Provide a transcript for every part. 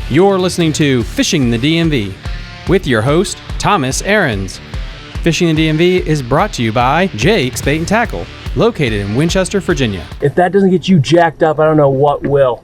You're listening to Fishing the DMV with your host, Thomas Ahrens. Fishing the DMV is brought to you by Jake's Bait and Tackle, located in Winchester, Virginia. If that doesn't get you jacked up, I don't know what will.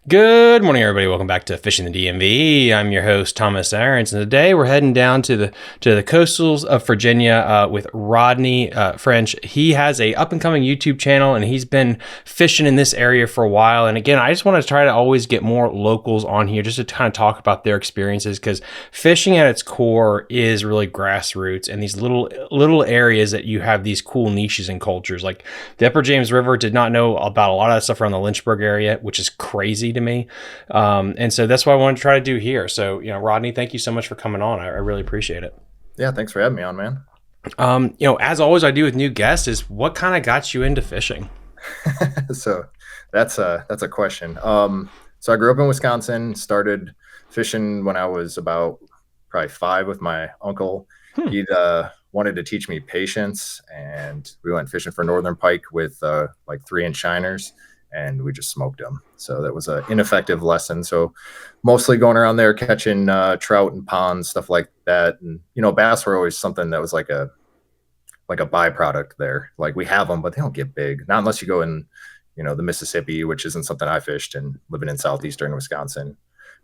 Good morning, everybody. Welcome back to Fishing the DMV. I'm your host, Thomas Ahrens, and today we're heading down to the coastals of Virginia with Rodney French. He has a up-and-coming YouTube channel, and he's been fishing in this area for a while. And again, I just want to try to always get more locals on here just to kind of talk about their experiences, because fishing at its core is really grassroots, and these little areas that you have these cool niches and cultures. Like the Upper James River, did not know about a lot of that stuff around the Lynchburg area, which is crazy to me. And so that's what I wanted to try to do here. So, Rodney, thank you so much for coming on. I really appreciate it. Yeah, thanks for having me on, man. As always I do with new guests is what kind of got you into fishing? So that's a question. So I grew up in Wisconsin, started fishing when I was about probably 5 with my uncle. He'd wanted to teach me patience, and we went fishing for northern pike with like 3-inch shiners, and we just smoked them. So that was an ineffective lesson. So mostly going around there catching trout and ponds, stuff like that. And bass were always something that was like a byproduct there. Like we have them, but they don't get big, not unless you go in the Mississippi, which isn't something I fished, and living in southeastern Wisconsin.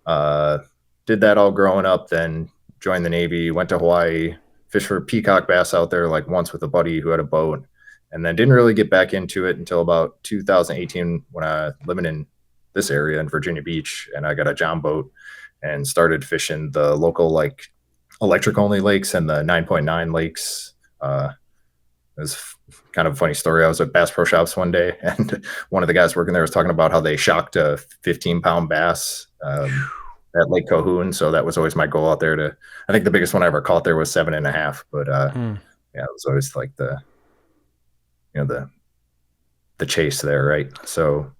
Did that all growing up, then joined the Navy, went to Hawaii, fished for peacock bass out there like once with a buddy who had a boat, and then didn't really get back into it until about 2018 when I living in this area in Virginia Beach, and I got a John boat and started fishing the local like electric only lakes and the 9.9 lakes. It was kind of a funny story. I was at Bass Pro Shops one day, and one of the guys working there was talking about how they shocked a 15-pound bass at Lake Cohoon. So that was always my goal out there. I think the biggest one I ever caught there was 7.5, but yeah, it was always like the chase there, right? So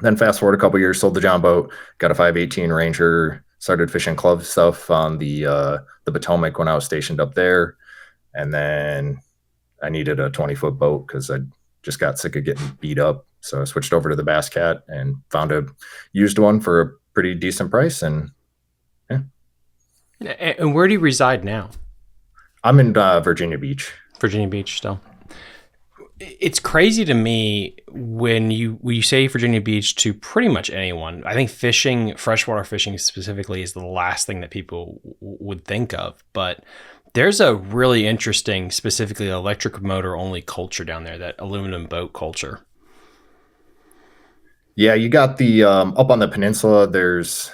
then fast forward a couple years, sold the John boat, got a 518 Ranger, started fishing club stuff on the Potomac when I was stationed up there, and then I needed a 20-foot boat because I just got sick of getting beat up. So I switched over to the Bass Cat and found a used one for a pretty decent price. And yeah. And where do you reside now? I'm in Virginia Beach. Virginia Beach still. It's crazy to me when you say Virginia Beach to pretty much anyone. I think freshwater fishing specifically, is the last thing that people would think of. But there's a really interesting, specifically electric motor only culture down there, that aluminum boat culture. Yeah, you got the up on the peninsula, there's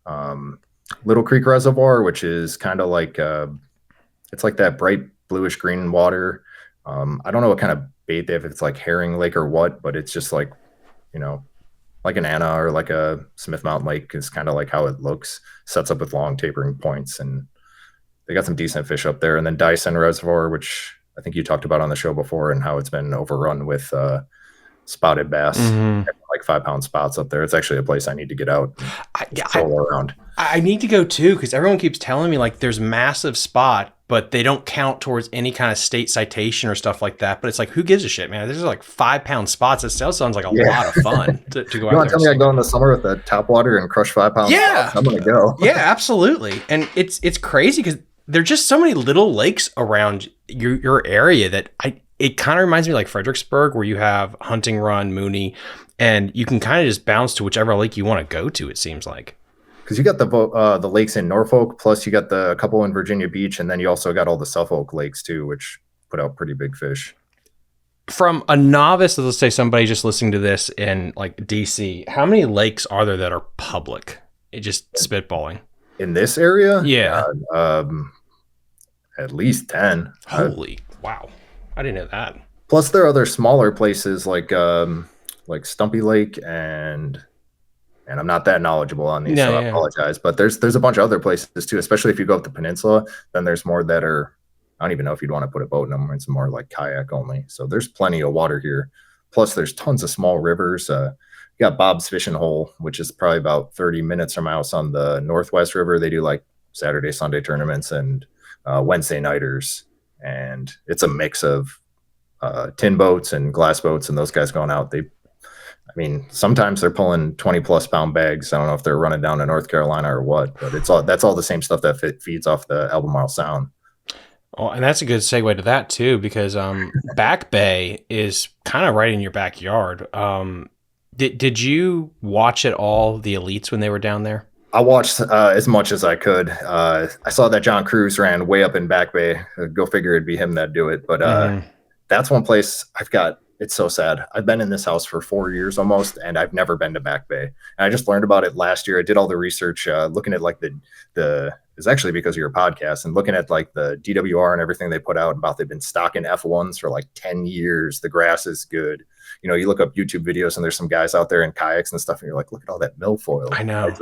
Little Creek Reservoir, which is kind of like it's like that bright bluish green water. I don't know what kind of bait they have, if it's like herring lake or what, but it's just like, like an Anna or like a Smith Mountain Lake is kind of like how it looks. Sets up with long tapering points, and they got some decent fish up there. And then Dyson Reservoir, which I think you talked about on the show before, and how it's been overrun with spotted bass, like 5-pound spots up there. It's actually a place I need to get out and stroll around. I need to go too, because everyone keeps telling me like there's massive spot, but they don't count towards any kind of state citation or stuff like that. But it's like, who gives a shit, man? There's like 5-pound spots. It still sounds like a lot of fun to go out there. You want to tell me I go in the summer with the top water and crush 5-pound spots? I'm going to go. Yeah, absolutely. And it's crazy because there's just so many little lakes around your area that it kind of reminds me like Fredericksburg, where you have Hunting Run, Mooney, and you can kind of just bounce to whichever lake you want to go to, it seems like. Because you got the lakes in Norfolk, plus you got a couple in Virginia Beach, and then you also got all the Suffolk lakes too, which put out pretty big fish. From a novice, let's say somebody just listening to this in like DC, how many lakes are there that are public? Just spitballing. In this area? Yeah. At least 10. Holy wow. I didn't know that. Plus there are other smaller places like Stumpy Lake, and I'm not that knowledgeable on these, I apologize. But there's a bunch of other places too, especially if you go up the peninsula. Then there's more that are, I don't even know if you'd want to put a boat in them. It's more like kayak only. So there's plenty of water here. Plus there's tons of small rivers. You got Bob's Fishing Hole, which is probably about 30 minutes from my house on the Northwest River. They do like Saturday, Sunday tournaments and Wednesday nighters. And it's a mix of tin boats and glass boats, and those guys going out. mean, sometimes they're pulling 20+ pound bags. I don't know if they're running down to North Carolina or what, but that's all the same stuff that feeds off the Albemarle Sound. Oh, and that's a good segue to that too, because Back Bay is kind of right in your backyard. Did you watch at all the elites when they were down there? I watched as much as I could. I saw that John Cruz ran way up in Back Bay. Go figure it'd be him that'd do it. But that's one place I've got. It's so sad. I've been in this house for 4 years almost, and I've never been to Back Bay. And I just learned about it last year. I did all the research, looking at like the it's actually because of your podcast and looking at like the DWR and everything they put out about they've been stocking F1s for like 10 years. The grass is good. You know, you look up YouTube videos and there's some guys out there in kayaks and stuff, and you're like, look at all that milfoil. I know.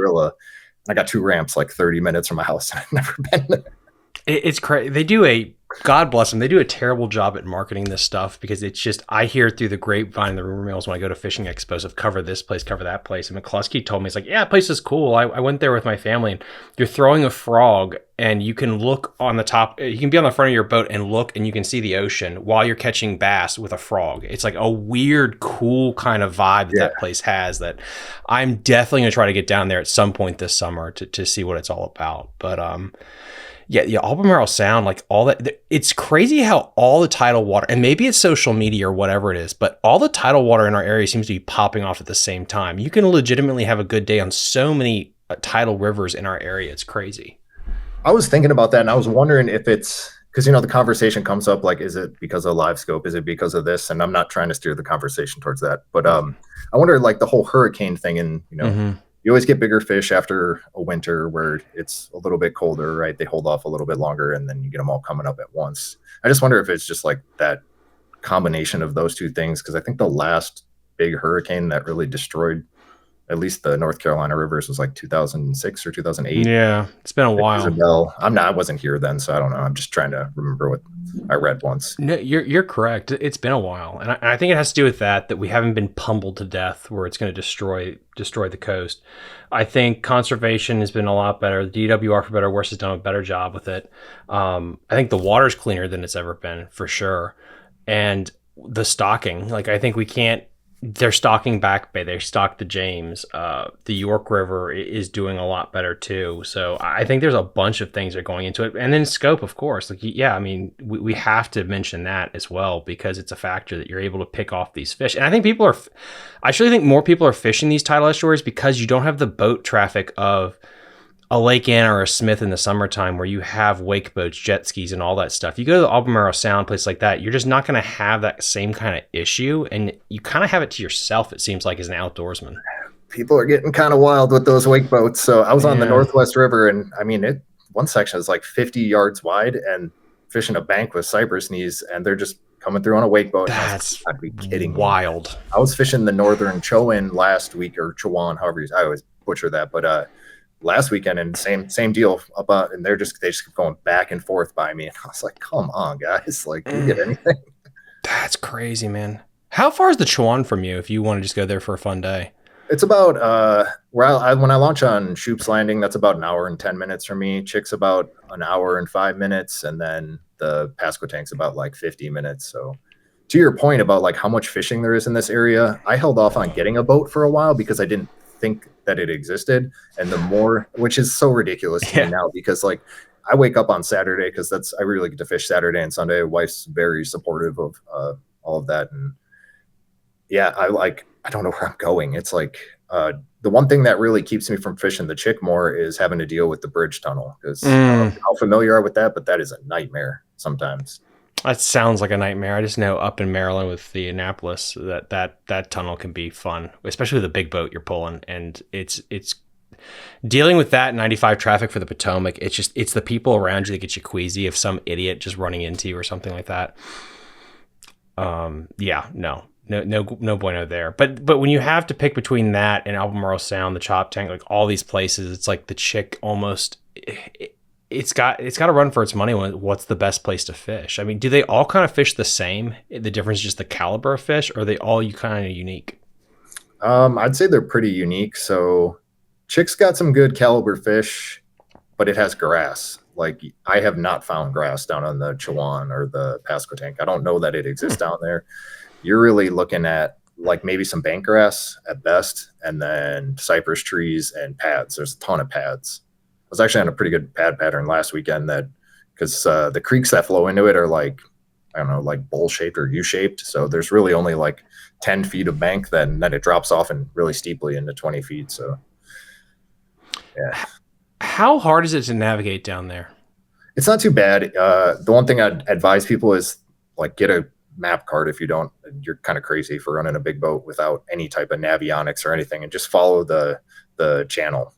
I got 2 ramps like 30 minutes from my house. I've never been there. It's crazy. They do God bless them. They do a terrible job at marketing this stuff because it's just, I hear it through the grapevine and the rumor mills when I go to fishing expos of cover this place, cover that place. And McCluskey told me, it's like, yeah, that place is cool. I went there with my family, and you're throwing a frog and you can look on the top, you can be on the front of your boat and look and you can see the ocean while you're catching bass with a frog. It's like a weird, cool kind of vibe that place has that I'm definitely going to try to get down there at some point this summer to see what it's all about. But, yeah, Albemarle Sound, like all that. It's crazy how all the tidal water, and maybe it's social media or whatever it is, but all the tidal water in our area seems to be popping off at the same time. You can legitimately have a good day on so many tidal rivers in our area. It's crazy. I was thinking about that, and I was wondering if it's because, you know, the conversation comes up like, is it because of live scope? Is it because of this? And I'm not trying to steer the conversation towards that. But I wonder, like, the whole hurricane thing, and, you know, you always get bigger fish after a winter where it's a little bit colder, right? They hold off a little bit longer, and then you get them all coming up at once. I just wonder if it's just like that combination of those two things, because I think the last big hurricane that really destroyed at least the North Carolina rivers was like 2006 or 2008. Yeah, it's been a while. I wasn't here then, so I don't know. I'm just trying to remember what I read once. No, you're correct. It's been a while, and I think it has to do with that we haven't been pummeled to death where it's going to destroy the coast. I think conservation has been a lot better. The DWR, for better or worse, has done a better job with it. I think the water's cleaner than it's ever been, for sure. And the stocking, like, I think they're stocking Back Bay. They stocked the James. The York River is doing a lot better too. So I think there's a bunch of things that are going into it. And then scope, of course. Like, yeah, I mean, we have to mention that as well, because it's a factor that you're able to pick off these fish. And I think I actually think more people are fishing these tidal estuaries because you don't have the boat traffic of a Lake Anna or a Smith in the summertime where you have wake boats, jet skis, and all that stuff. You go to the Albemarle Sound, place like that, you're just not going to have that same kind of issue, and you kind of have it to yourself, it seems like, as an outdoorsman. People are getting kind of wild with those wake boats. So I was on the Northwest River, and I mean, one section is like 50 yards wide and fishing a bank with cypress knees, and they're just coming through on a wake boat. That's I'd be kidding wild. Me. I was fishing the northern Chowan last week, or Chowan, however I always butcher that, but last weekend, and same deal about, and they just keep going back and forth by me, and I was like, come on, guys, like, you get anything? That's crazy, man. How far is the Chowan from you if you want to just go there for a fun day? It's about when I launch on Shoop's Landing, that's about an hour and 10 minutes from me. Chick's about an hour and 5 minutes, and then the Pasquotank's about like 50 minutes. So to your point about like how much fishing there is in this area, I held off on getting a boat for a while because I didn't think that it existed, and which is so ridiculous to me now, because like I wake up on Saturday because I really get to fish Saturday and Sunday. Wife's very supportive of all of that, and I don't know where I'm going. It's like the one thing that really keeps me from fishing the Chick more is having to deal with the bridge tunnel, because how familiar you are with that, but that is a nightmare sometimes. That sounds like a nightmare. I just know up in Maryland with the Annapolis that tunnel can be fun, especially with a big boat you're pulling. And it's dealing with that 95 traffic for the Potomac. It's the people around you that get you queasy if some idiot just running into you or something like that. No bueno there. But when you have to pick between that and Albemarle Sound, the Chop Tank, like all these places, it's like the Chick almost. It's got to run for its money. What's the best place to fish? I mean, do they all kind of fish the same? The difference is just the caliber of fish, or are they all kind of unique? I'd say they're pretty unique. So Chick's got some good caliber fish, but it has grass. Like, I have not found grass down on the Chowan or the Pasquotank. I don't know that it exists down there. You're really looking at like maybe some bank grass at best, and then cypress trees and pads. There's a ton of pads. I was actually on a pretty good pad pattern last weekend because the creeks that flow into it are like, I don't know, like bowl shaped or U shaped. So there's really only like 10 feet of bank, then it drops off and really steeply into 20 feet. So yeah. How hard is it to navigate down there? It's not too bad. The one thing I'd advise people is like get a map card. If you don't, you're kind of crazy for running a big boat without any type of navionics or anything, and just follow the channel.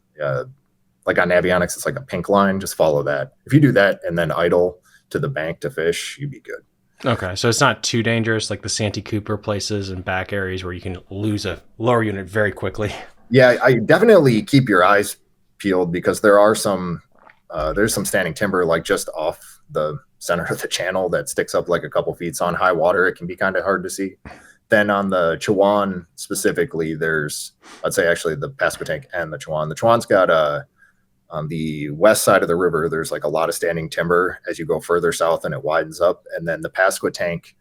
Like on navionics, it's like a pink line. Just follow that. If you do that and then idle to the bank to fish, you'd be good. Okay, so it's not too dangerous like the Santee Cooper places and back areas where you can lose a lower unit very quickly. Yeah, I definitely keep your eyes peeled because there's some standing timber like just off the center of the channel that sticks up like a couple feet. So on high water, it can be kind of hard to see. Then on the Chowan specifically, I'd say actually the Pasquotank and the Chowan. The Chowan's got on the west side of the river, there's like a lot of standing timber as you go further south and it widens up. And then the Pasquotank,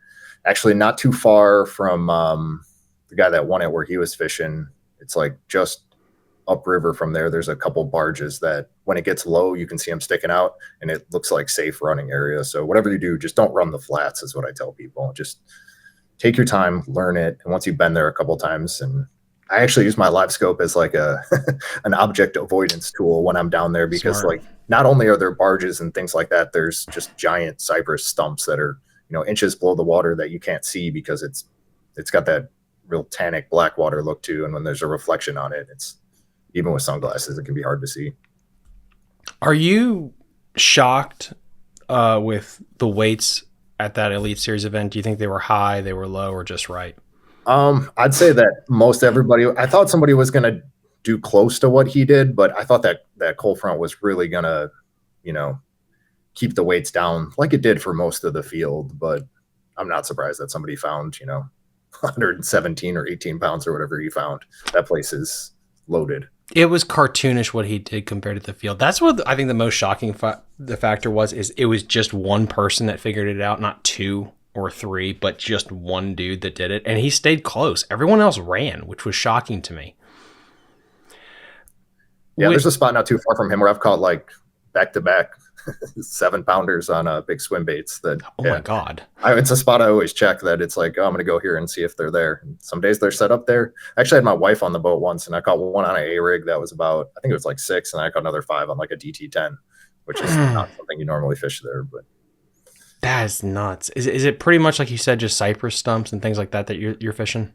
actually not too far from the guy that won it where he was fishing, it's like just upriver from there. There's a couple barges that when it gets low, you can see them sticking out and it looks like safe running area. So whatever you do, just don't run the flats is what I tell people. Just take your time, learn it. And once you've been there a couple times, and I actually use my live scope as like an object avoidance tool when I'm down there because Smart. like not only are there barges and things like that, there's just giant cypress stumps that are, inches below the water that you can't see because it's got that real tannic black water look to. And when there's a reflection on it, it's even with sunglasses, it can be hard to see. Are you shocked with the weights at that Elite Series event? Do you think they were high, they were low, or just right? I'd say that most everybody, I thought somebody was going to do close to what he did, but I thought that cold front was really going to, keep the weights down like it did for most of the field. But I'm not surprised that somebody found, 117 or 18 pounds or whatever he found. That place is loaded. It was cartoonish what he did compared to the field. That's what I think the most shocking the factor is it was just one person that figured it out, not two or three, but just one dude that did it. And he stayed close. Everyone else ran, which was shocking to me. Yeah, there's a spot not too far from him where I've caught like back-to-back 7-pounders on big swim baits. My God. It's a spot I always check that it's like, I'm going to go here and see if they're there. And some days they're set up there. I actually had my wife on the boat once and I caught one on an A-rig that was about, I think it was like 6, and I caught another 5 on like a DT10, which is not something you normally fish there, but that is nuts. Is it pretty much like you said, just cypress stumps and things like that you're fishing?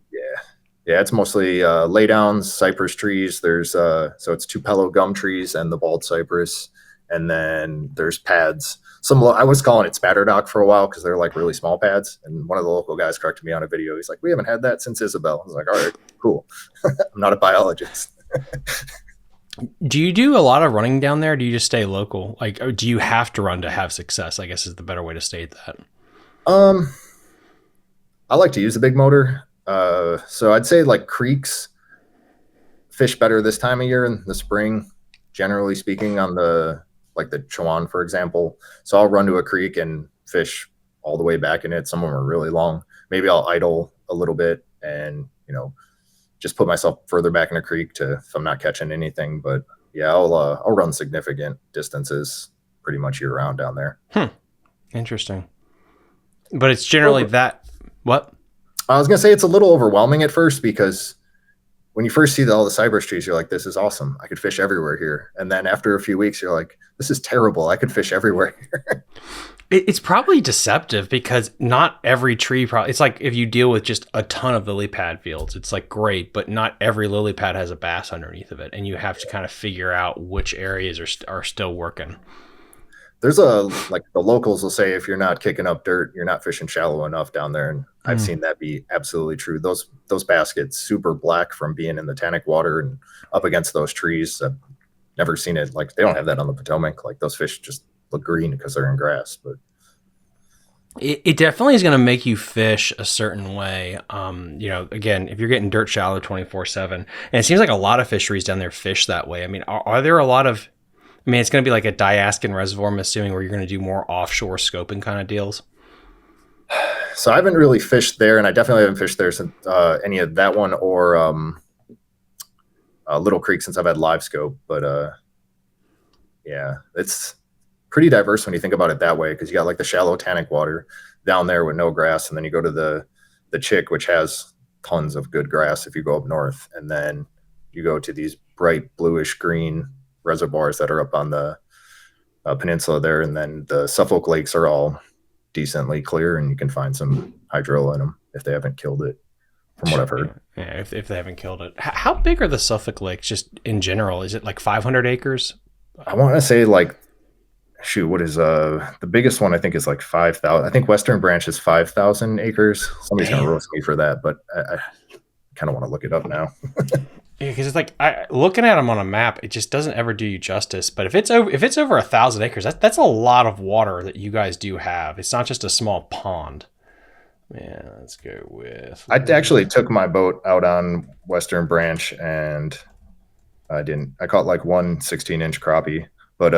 Yeah, it's mostly laydowns, cypress trees. There's so it's Tupelo gum trees and the bald cypress, and then there's pads. I was calling it spatter dock for a while because they're like really small pads. And one of the local guys corrected me on a video. He's like, "We haven't had that since Isabel." I was like, "All right, cool." I'm not a biologist. Do you do a lot of running down there? Or do you just stay local? Like, or do you have to run to have success? I guess is the better way to state that. I like to use the big motor. So I'd say like creeks fish better this time of year in the spring, generally speaking, on the Chowan, for example. So I'll run to a creek and fish all the way back in it. Some of them are really long. Maybe I'll idle a little bit and, just put myself further back in a creek if I'm not catching anything. But yeah, I'll run significant distances pretty much year round down there. Interesting. But it's generally what? I was going to say it's a little overwhelming at first because when you first see all the cypress trees, you're like, this is awesome. I could fish everywhere here. And then after a few weeks, you're like, this is terrible. I could fish everywhere here. It's probably deceptive because not every tree it's like if you deal with just a ton of lily pad fields, it's like great, but not every lily pad has a bass underneath of it. And you have to kind of figure out which areas are still working. There's the locals will say, if you're not kicking up dirt, you're not fishing shallow enough down there. And I've seen that be absolutely true. Those baskets super black from being in the tannic water and up against those trees. I've never seen it. Like they don't have that on the Potomac. Like those fish just look green because they're in grass, but it definitely is going to make you fish a certain way. Again, if you're getting dirt shallow 24/7, and it seems like a lot of fisheries down there fish that way. I mean, are there a lot of, it's going to be like a Diaskin reservoir, I'm assuming, where you're going to do more offshore scoping kind of deals. So I haven't really fished there, and I definitely haven't fished there since any of that one or Little Creek since I've had live scope. But yeah, it's pretty diverse when you think about it that way, because you got like the shallow tannic water down there with no grass, and then you go to the Chick, which has tons of good grass if you go up north, and then you go to these bright bluish green reservoirs that are up on the peninsula there, and then the Suffolk lakes are all decently clear, and you can find some hydrilla in them if they haven't killed it, from what I've heard. Yeah, if they haven't killed it. How big are the Suffolk lakes just in general? Is it like 500 acres? I want to say like, shoot, what is the biggest one? I think is like 5,000. I think Western Branch is 5,000 acres. Somebody's gonna roast me for that, but I kind of want to look it up now. Yeah, because it's like looking at them on a map, it just doesn't ever do you justice. But if it's over 1,000 acres, that's a lot of water that you guys do have. It's not just a small pond. Yeah, let's go with. I actually took my boat out on Western Branch, and I caught like one 16-inch crappie, but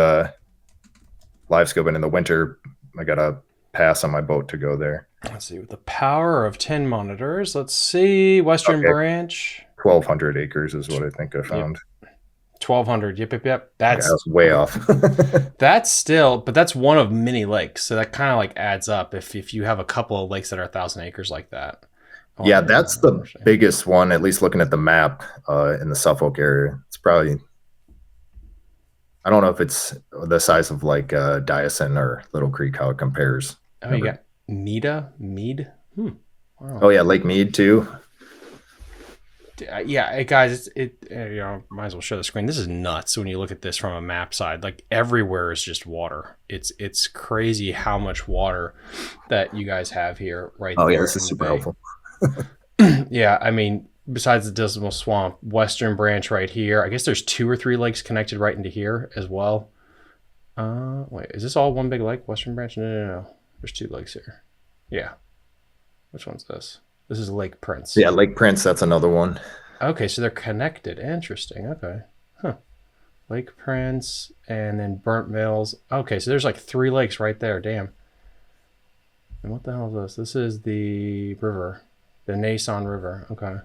live scoping in the winter, I got a pass on my boat to go there. Let's see, with the power of 10 monitors, let's see, Western Branch. 1,200 acres is what I think I found. Yep. 1,200, yep. That's way off. but that's one of many lakes, so that kind of like adds up if you have a couple of lakes that are 1,000 acres like that. Yeah, that's the biggest one, at least looking at the map in the Suffolk area. It's probably, I don't know if it's the size of like Dyson or Little Creek, how it compares. Oh, you got Mead? Wow. Oh yeah, Lake Mead too. Yeah, guys, might as well show the screen. This is nuts when you look at this from a map side. Like everywhere is just water. It's crazy how much water that you guys have here right there. Oh yeah, this is super helpful. Yeah, I mean, besides the Dismal Swamp, Western Branch right here. I guess there's 2 or 3 lakes connected right into here as well. Wait, is this all one big lake? Western Branch? No. There's 2 lakes here. Yeah. Which one's this? This is Lake Prince. Yeah, Lake Prince, that's another one. Okay, so they're connected. Interesting. Okay. Huh. Lake Prince and then Burnt Mills. Okay, so there's like 3 lakes right there. Damn. And what the hell is this? This is the river. The Nason River. Okay.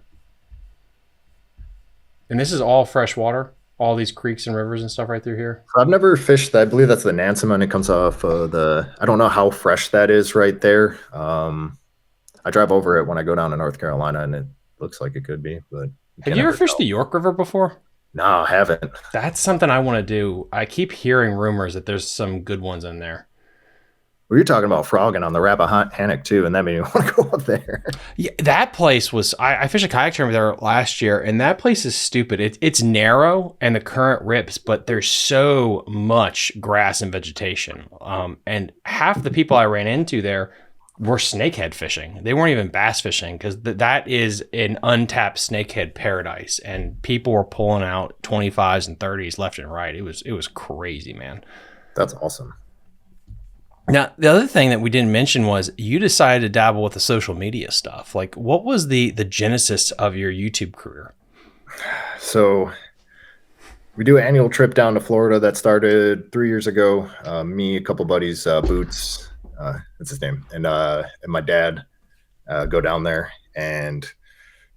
And this is all fresh water? All these creeks and rivers and stuff right through here? I've never fished that. I believe that's the Nansemond, and it comes off I don't know how fresh that is right there. I drive over it when I go down to North Carolina, and it looks like it could be. But have you ever fished the York River before? No, I haven't. That's something I want to do. I keep hearing rumors that there's some good ones in there. We were talking about frogging on the Rappahannock too, and that made me want to go up there. Yeah, that place was. I fished a kayak tournament there last year, and that place is stupid. It's narrow and the current rips, but there's so much grass and vegetation. And half the people I ran into there were snakehead fishing. They weren't even bass fishing, because that is an untapped snakehead paradise, and people were pulling out 25s and 30s left and right. It was crazy, man. That's awesome. Now, the other thing that we didn't mention was you decided to dabble with the social media stuff. Like, what was the genesis of your YouTube career? So we do an annual trip down to Florida that started 3 years ago. Me, a couple buddies, Boots, that's his name, and my dad go down there and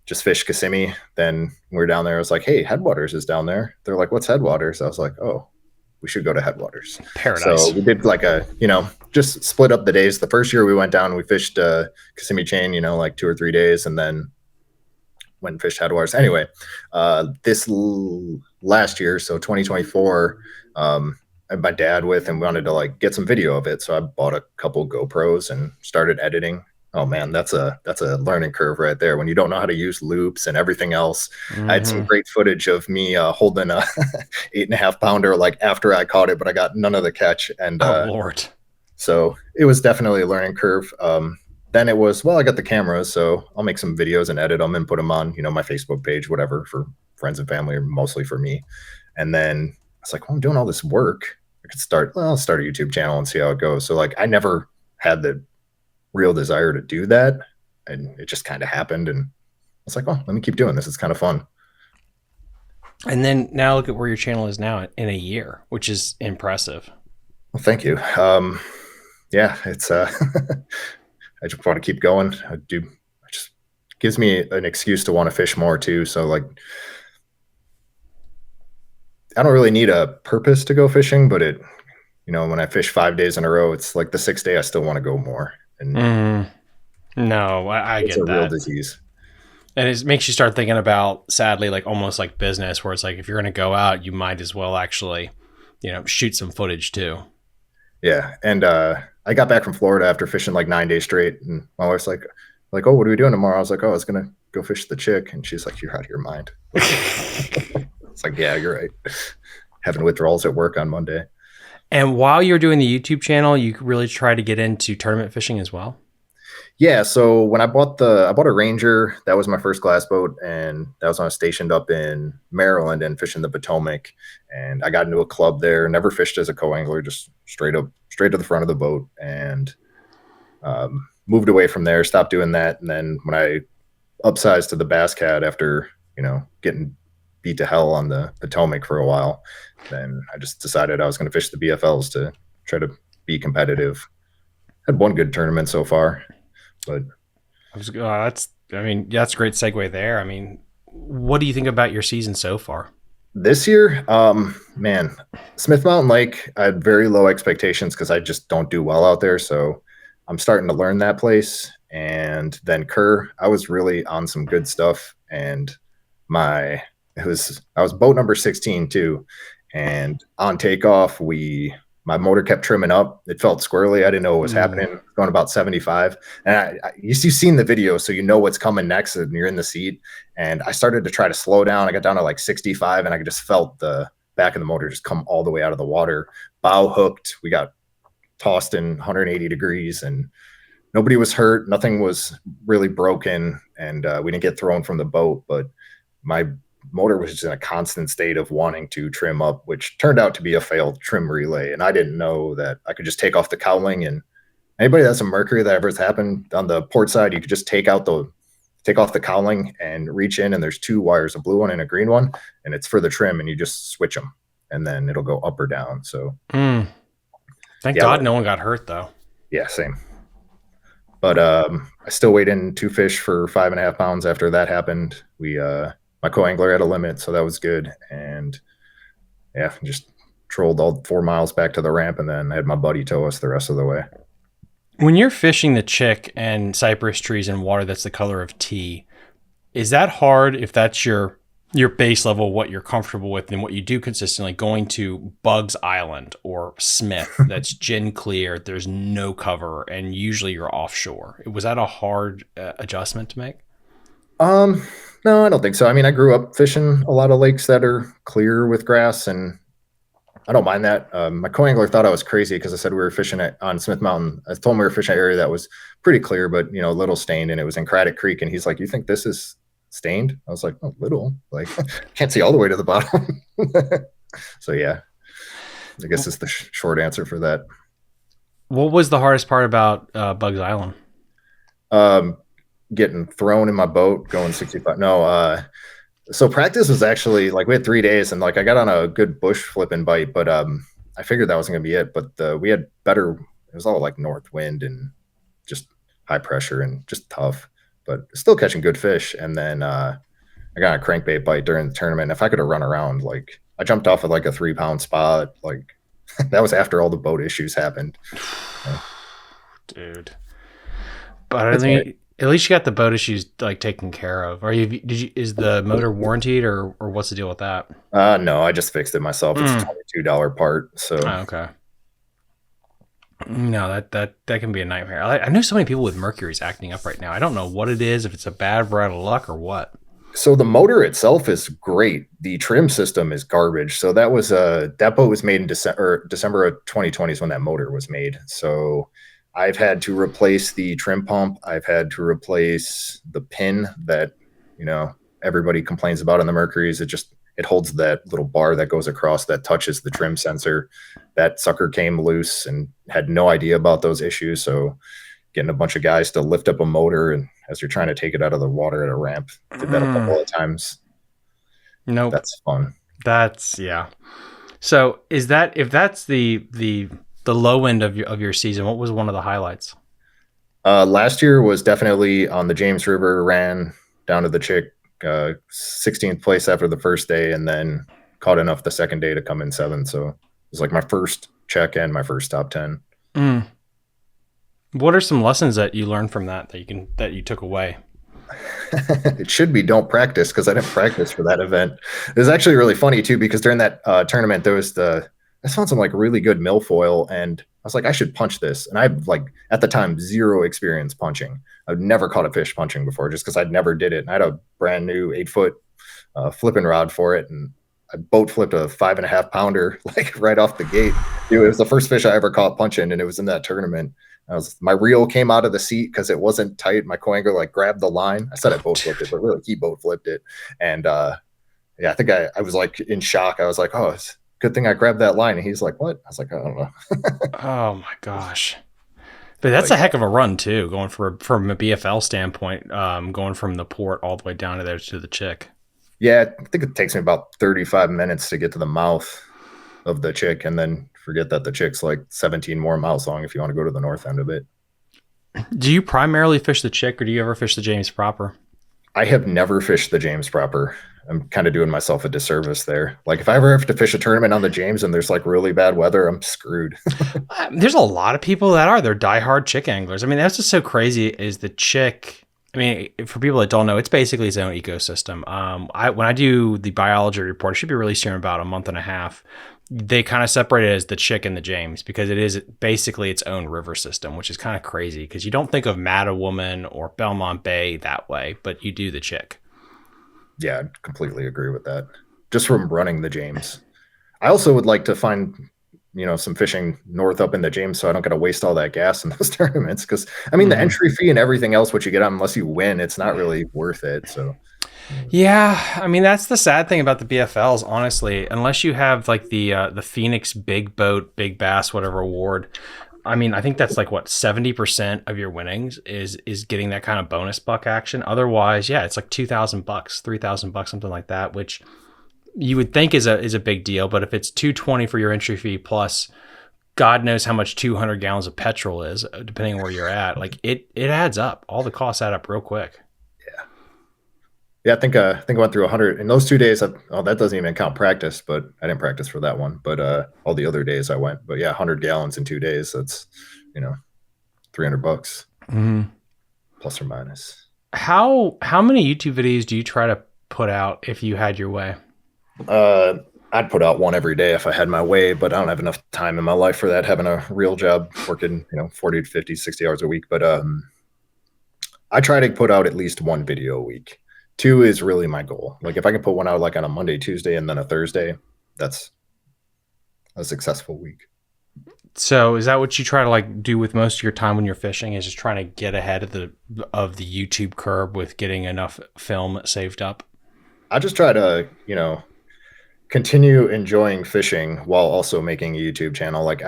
just fish Kissimmee. Then we were down there. I was like, hey, Headwaters is down there. They're like, what's Headwaters? I was like, oh, we should go to Headwaters. Paradise. So we did like just split up the days. The first year we went down, we fished Kissimmee chain, like 2 or 3 days, and then went and fished Headwaters. Anyway, this last year, so 2024, I had my dad with, and wanted to like get some video of it. So I bought a couple GoPros and started editing. Oh man, that's a learning curve right there when you don't know how to use loops and everything else. Mm-hmm. I had some great footage of me holding a 8.5 pounder like after I caught it, but I got none of the catch. And oh Lord. So it was definitely a learning curve. Then it was, well, I got the cameras, so I'll make some videos and edit them and put them on, my Facebook page, whatever, for friends and family, or mostly for me. And then I was like, well, I'm doing all this work. I'll start a YouTube channel and see how it goes. So like, I never had the real desire to do that, and it just kind of happened, and I was like, oh, let me keep doing this. It's kind of fun. And then now look at where your channel is now in a year, which is impressive. Well, thank you. Yeah, it's I just want to keep going. It just gives me an excuse to want to fish more too. So like, I don't really need a purpose to go fishing, but when I fish 5 days in a row, it's like the sixth day I still want to go more. And No, I it's get a real that. disease. And it makes you start thinking about, sadly, like almost like business, where it's like if you're going to go out, you might as well actually, shoot some footage too. Yeah. And I got back from Florida after fishing like 9 days straight, and my wife's like, oh, what are we doing tomorrow? I was like, oh, I was gonna go fish the chick, and she's like, you're out of your mind. It's like, yeah, you're right. Having withdrawals at work on Monday. And while you're doing the YouTube channel, you really try to get into tournament fishing as well? Yeah, so when I bought a Ranger, that was my first glass boat, and that was when I was stationed up in Maryland and fishing the Potomac. And I got into a club there, never fished as a co-angler, just straight to the front of the boat, and moved away from there, stopped doing that. And then when I upsized to the Bass Cat after, getting beat to hell on the Potomac for a while, then I just decided I was going to fish the BFLs to try to be competitive. Had one good tournament so far. But that's a great segue there. I mean, what do you think about your season so far? This year, man, Smith Mountain Lake, I had very low expectations because I just don't do well out there. So I'm starting to learn that place. And then Kerr, I was really on some good stuff. And I was boat number 16 too. And on takeoff, my motor kept trimming up. It felt squirrely. I didn't know what was happening. Going about 75. And you've seen the video, so you know what's coming next and you're in the seat. And I started to try to slow down. I got down to like 65, and I just felt the back of the motor just come all the way out of the water. Bow hooked. We got tossed in 180 degrees, and nobody was hurt. Nothing was really broken, and we didn't get thrown from the boat. But my motor was just in a constant state of wanting to trim up, which turned out to be a failed trim relay. And I didn't know that I could just take off the cowling. And anybody that's a Mercury that ever has happened on the port side, you could just take off the cowling and reach in, and there's two wires, a blue one and a green one, and it's for the trim, and you just switch them, and then it'll go up or down. So thank God no one got hurt though. Yeah, same. But I still weighed in 2 fish for 5.5 pounds after that happened. My co-angler had a limit, so that was good. And yeah, just trolled all 4 miles back to the ramp, and then I had my buddy tow us the rest of the way. When you're fishing the chick and cypress trees in water that's the color of tea, is that hard if that's your base level, what you're comfortable with and what you do consistently, going to Bugs Island or Smith that's gin clear, there's no cover, and usually you're offshore? Was that a hard adjustment to make? No, I don't think so. I mean, I grew up fishing a lot of lakes that are clear with grass, and I don't mind that. My co-angler thought I was crazy because I said we were fishing on Smith Mountain. I told him we were fishing an area that was pretty clear, but a little stained, and it was in Craddock Creek. And he's like, "You think this is stained?" I was like, "Oh, little. Like, can't see all the way to the bottom." So yeah, I guess it's the short answer for that. What was the hardest part about Bugs Island? Getting thrown in my boat going 65. No, so practice was actually like we had 3 days, and like I got on a good bush flipping bite, but I figured that wasn't gonna be it. But we had better. It was all like north wind and just high pressure and just tough, but still catching good fish. And then I got a crankbait bite during the tournament. If I could have run around, like I jumped off at like a 3-pound spot. Like that was after all the boat issues happened. Dude, but I think at least you got the boat issues like taken care of. Is the motor warranted or what's the deal with that? No, I just fixed it myself. It's a $22 part. So okay. No, that can be a nightmare. I know so many people with Mercury's acting up right now. I don't know what it is, if it's a bad run of luck or what. So the motor itself is great. The trim system is garbage. So that boat was made in December of 2020 is when that motor was made. So I've had to replace the trim pump. I've had to replace the pin that, everybody complains about on the Mercuries. It holds that little bar that goes across that touches the trim sensor. That sucker came loose and had no idea about those issues. So getting a bunch of guys to lift up a motor, and as you're trying to take it out of the water at a ramp, did that a couple of times. Nope. That's fun. Yeah. So if that's the low end of your season, what was one of the highlights? Last year was definitely on the James River, ran down to the Chick, 16th place after the first day, and then caught enough the second day to come in seventh. So it was like my first check and my first top 10. Mm. What are some lessons that you learned from that that you took away? It should be don't practice, because I didn't practice for that event. It was actually really funny too, because during that tournament I found some like really good milfoil, and I was like, I should punch this. And I've like at the time zero experience punching. I've never caught a fish punching before, just because I'd never did it. And I had a brand new 8-foot flipping rod for it, and I boat flipped a 5.5 pounder like right off the gate. Dude, it was the first fish I ever caught punching, and it was in that tournament. My reel came out of the seat because it wasn't tight. My co-angler like grabbed the line. I said I boat flipped it, but really he boat flipped it. And yeah, I think I was like in shock. I was like, oh, it's a good thing I grabbed that line. And he's like, what? I was like, I don't know. Oh my gosh. But that's a heck of a run too, going from a BFL standpoint, going from the port all the way down to there to the Chick. Yeah, I think it takes me about 35 minutes to get to the mouth of the Chick, and then forget that the Chick's like 17 more miles long if you want to go to the north end of it. Do you primarily fish the Chick, or do you ever fish the James proper? I have never fished the James proper. I'm kind of doing myself a disservice there. Like if I ever have to fish a tournament on the James and there's like really bad weather, I'm screwed. There's a lot of people they're diehard Chick anglers. I mean, that's just so crazy is the Chick. I mean, for people that don't know, it's basically its own ecosystem. When I do the biology report, it should be released here in about a month and a half. They kind of separate it as the Chick and the James, because it is basically its own river system, which is kind of crazy because you don't think of Mattawoman or Belmont Bay that way, but you do the Chick. Yeah, I completely agree with that. Just from running the James. I also would like to find, some fishing north up in the James so I don't got to waste all that gas in those tournaments. Because, I mean, the entry fee and everything else, what you get on, unless you win, it's not really worth it. So, yeah, I mean, that's the sad thing about the BFLs, honestly. Unless you have like the Phoenix Big Boat, Big Bass, whatever award. I mean, I think that's like what 70% of your winnings is getting that kind of bonus buck action. Otherwise, yeah, it's like $2,000, $3,000, something like that, which you would think is a big deal. But if it's $220 for your entry fee plus God knows how much 200 gallons of petrol is, depending on where you're at, like it adds up. All the costs add up real quick. Yeah, I think I went through 100 in those 2 days. That doesn't even count practice, but I didn't practice for that one. But all the other days I went. But yeah, 100 gallons in 2 days. That's $300 plus or minus. How many YouTube videos do you try to put out if you had your way? I'd put out one every day if I had my way, but I don't have enough time in my life for that. Having a real job, working 40 to 50, 60 hours a week. But I try to put out at least one video a week. 2 is really my goal. Like if I can put one out like on a Monday, Tuesday, and then a Thursday, that's a successful week. So is that what you try to like do with most of your time when you're fishing, is just trying to get ahead of the YouTube curve with getting enough film saved up? I just try to, continue enjoying fishing while also making a YouTube channel. Like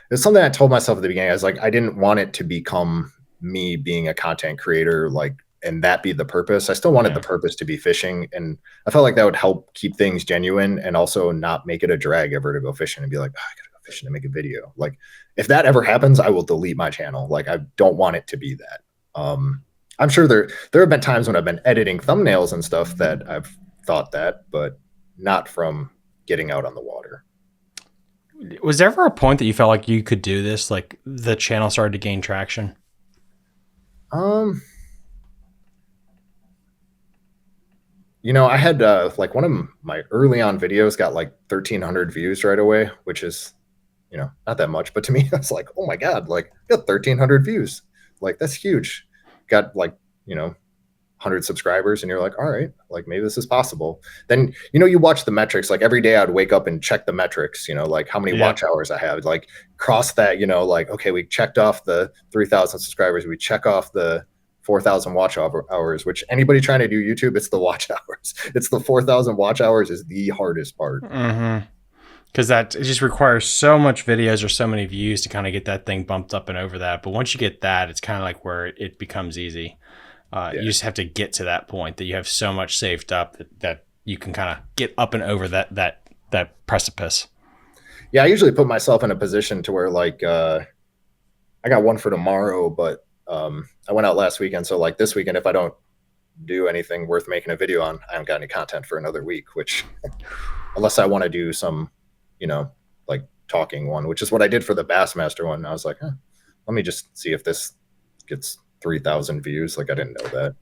it's something I told myself at the beginning. I was like, I didn't want it to become me being a content creator, like, and that be the purpose. I still wanted the purpose to be fishing. And I felt like that would help keep things genuine and also not make it a drag ever to go fishing and be like, I gotta go fishing to make a video. Like if that ever happens, I will delete my channel. Like I don't want it to be that. I'm sure there have been times when I've been editing thumbnails and stuff that I've thought that, but not from getting out on the water. Was there ever a point that you felt like you could do this? Like the channel started to gain traction? I had like one of my early on videos got like 1,300 views right away, which is, not that much. But to me, I was like, oh my God, like I got 1,300 views. Like that's huge. Got like, 100 subscribers and you're like, all right, like maybe this is possible. Then, you watch the metrics, like every day I'd wake up and check the metrics, like how many watch hours I have, like cross that, like, okay, we checked off the 3,000 subscribers. We check off the 4,000 watch hours, which anybody trying to do YouTube, it's the watch hours. It's the 4,000 watch hours is the hardest part. Because it just requires so much videos or so many views to kind of get that thing bumped up and over that. But once you get that, it's kind of like where it becomes easy. You just have to get to that point that you have so much saved up that you can kind of get up and over that precipice. Yeah, I usually put myself in a position to where like I got one for tomorrow, but I went out last weekend. So like this weekend, if I don't do anything worth making a video on, I haven't got any content for another week, which unless I want to do some, like talking one, which is what I did for the Bassmaster one. I was like, let me just see if this gets 3,000 views. Like I didn't know that.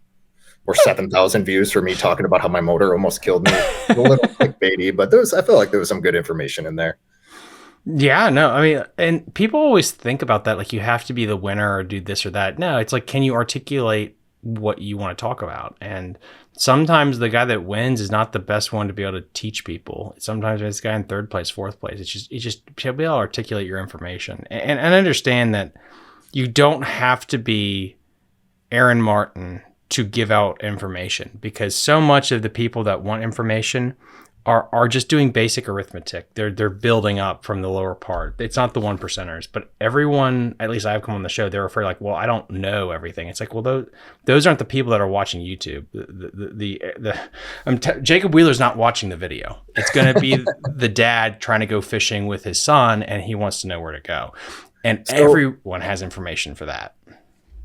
Or 7,000 views for me talking about how my motor almost killed me. A little clickbaity, but I feel like there was some good information in there. Yeah, no, I mean, and people always think about that, like you have to be the winner or do this or that. No, it's like, can you articulate what you want to talk about? And sometimes the guy that wins is not the best one to be able to teach people. Sometimes it's guy in third place, fourth place. It's just to be able to articulate your information and understand that you don't have to be Aaron Martin to give out information, because so much of the people that want information are just doing basic arithmetic. They're building up from the lower part. It's not the 1%ers, but everyone, at least I've come on the show, they're afraid like, well, I don't know everything. It's like, well, those aren't the people that are watching YouTube. Jacob Wheeler's not watching the video. It's going to be the dad trying to go fishing with his son, and he wants to know where to go. And everyone has information for that.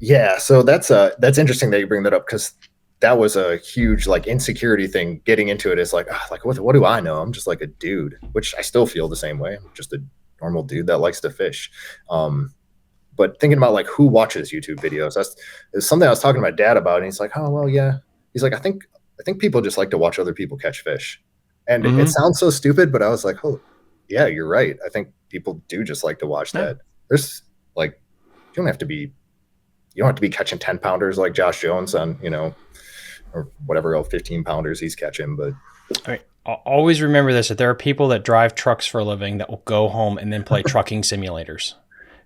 Yeah, so that's interesting that you bring that up, because that was a huge like insecurity thing. Getting into it is like, what do I know? I'm just like a dude, which I still feel the same way. I'm just a normal dude that likes to fish. But thinking about like who watches YouTube videos, that's something I was talking to my dad about, and he's like, oh well, yeah. He's like, I think people just like to watch other people catch fish, and it sounds so stupid, but I was like, oh yeah, you're right. I think people do just like to watch that. There's like, you don't have to be catching 10 pounders like Josh Jones on, or whatever else 15 pounders he's catching. But all right, always remember this, that there are people that drive trucks for a living that will go home and then play trucking simulators.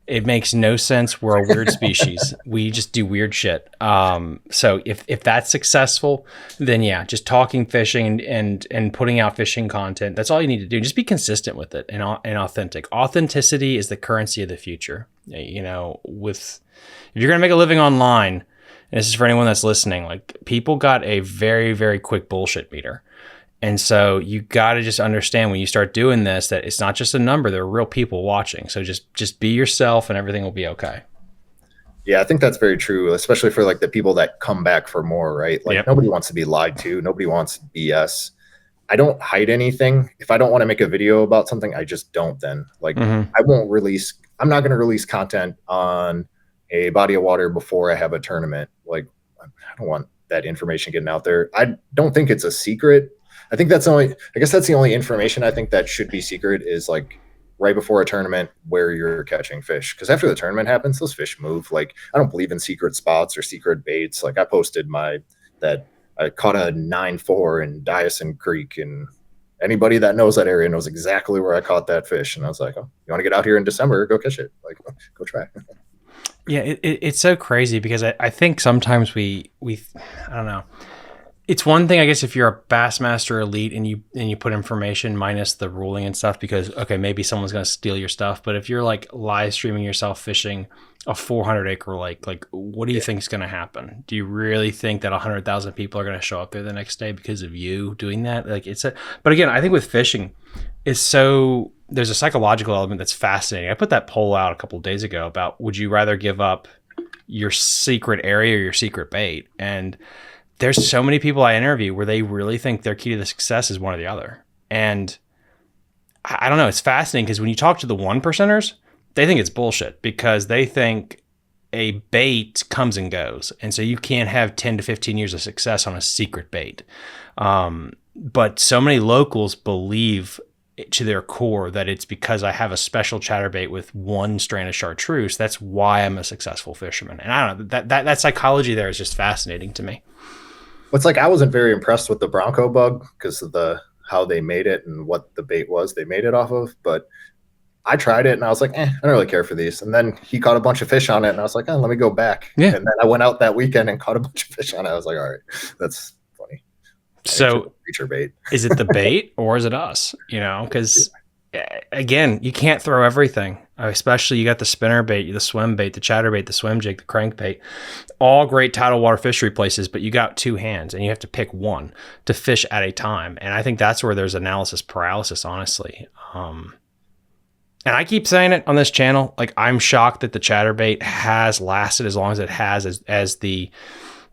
It makes no sense. We're a weird species. We just do weird shit. So if that's successful, then yeah, just talking fishing and putting out fishing content, that's all you need to do. Just be consistent with it and authentic. Authenticity is the currency of the future. If you're going to make a living online, and this is for anyone that's listening, like people got a very, very quick bullshit meter. And so you got to just understand when you start doing this, that it's not just a number, there are real people watching. So just be yourself and everything will be okay. Yeah, I think that's very true, especially for like the people that come back for more, right? Like Nobody wants to be lied to. Nobody wants BS. I don't hide anything. If I don't want to make a video about something, I just don't then. Like I'm not going to release content on a body of water before I have a tournament. Like I don't want that information getting out there. I don't think it's a secret. I guess that's the only information I think that should be secret, is like right before a tournament where you're catching fish. Because after the tournament happens, those fish move. Like I don't believe in secret spots or secret baits. Like I posted that I caught a 9.4 in Dyson Creek, and anybody that knows that area knows exactly where I caught that fish. And I was like, oh, you want to get out here in December, go catch it. Like, go try. Yeah, it's so crazy, because I think sometimes we I don't know. It's one thing, I guess, if you're a Bassmaster Elite and you put information minus the ruling and stuff, because okay, maybe someone's going to steal your stuff. But if you're like live streaming yourself fishing a 400-acre lake, like what do you think is going to happen? Do you really think that 100,000 people are going to show up there the next day because of you doing that? Like but again, I think with fishing, there's a psychological element that's fascinating. I put that poll out a couple of days ago about, would you rather give up your secret area or your secret bait? And there's so many people I interview where they really think their key to the success is one or the other. And I don't know, it's fascinating, because when you talk to the 1%ers, they think it's bullshit, because they think a bait comes and goes. And so you can't have 10 to 15 years of success on a secret bait. But so many locals believe to their core that it's because I have a special chatterbait with one strand of chartreuse, that's why I'm a successful fisherman. And I don't know, that psychology there is just fascinating to me. It's like I wasn't very impressed with the Bronco bug because of how they made it and what the bait was they made it off of. But I tried it and I was like, I don't really care for these. And then he caught a bunch of fish on it, and I was like, let me go back. Yeah. And then I went out that weekend and caught a bunch of fish on it. I was like, all right, that's funny. So feature bait. Is it the bait or is it us? Because again, you can't throw everything. Especially you got the spinner bait, the swim bait, the chatterbait, the swim jig, the crankbait, all great tidal water fishery places, but you got two hands and you have to pick one to fish at a time. And I think that's where there's analysis paralysis, honestly. And I keep saying it on this channel. Like, I'm shocked that the chatterbait has lasted as long as it has as the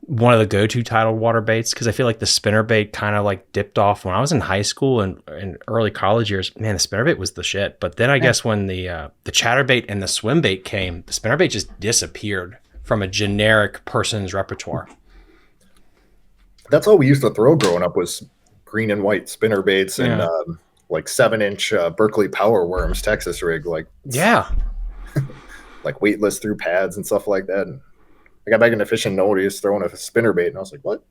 one of the go-to tidal water baits, because I feel like the spinnerbait kind of like dipped off when I was in high school and early college years. Man, the spinnerbait was the shit. But then I guess when the chatterbait and the swim bait came, the spinnerbait just disappeared from a generic person's repertoire. That's all we used to throw growing up was green and white spinner baits and like 7-inch Berkeley power worms Texas rig, like like weightless through pads and stuff like that. And I got back into fishing, nobody was throwing a spinner bait, and I was like, what?